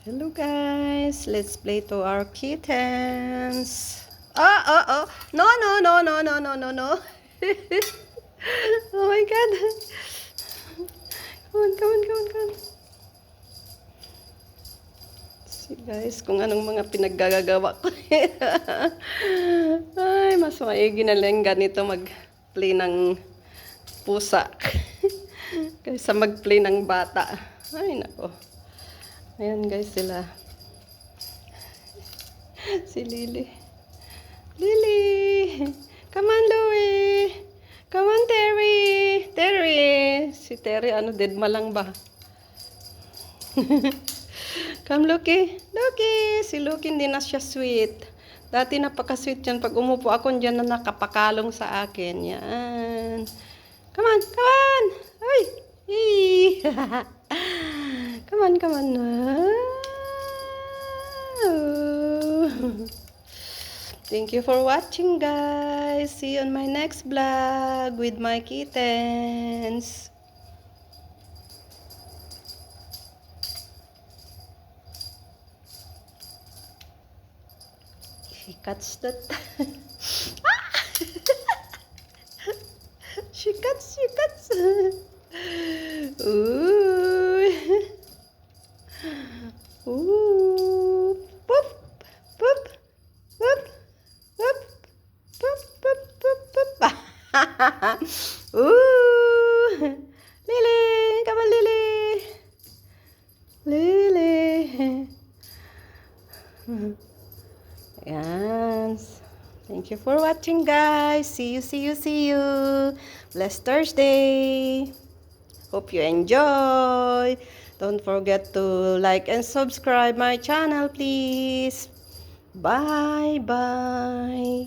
Hello guys, let's play to our kittens. Oh. No, no, no, no, no, no, no, no. Oh my god. Come on. See guys, kung anong mga pinaggagawa ko. Ay, mas maigi na lang ganito mag-play ng pusa. Kaysa mag-play ng bata. Ay, nako. Ayan guys sila. Si Lily. Lily! Come on, Louie! Come on, Terry! Terry! Si Terry, dead ma lang ba? Come, Lucky! Lucky! Si Lucky hindi na siya sweet. Dati napaka-sweet yan. Pag umupo ako, dyan na nakapakalong sa akin. Yan. Come on! Ay! Come on. Thank you for watching, guys. See you on my next vlog with my kittens. She cuts that. She cuts. Ooh. Ooh. Poop. Ooh. Lily, come on, Lily. Yes. Thank you for watching, guys. See you. Blessed Thursday. Hope you enjoy. Don't forget to like and subscribe my channel, please. Bye. Bye.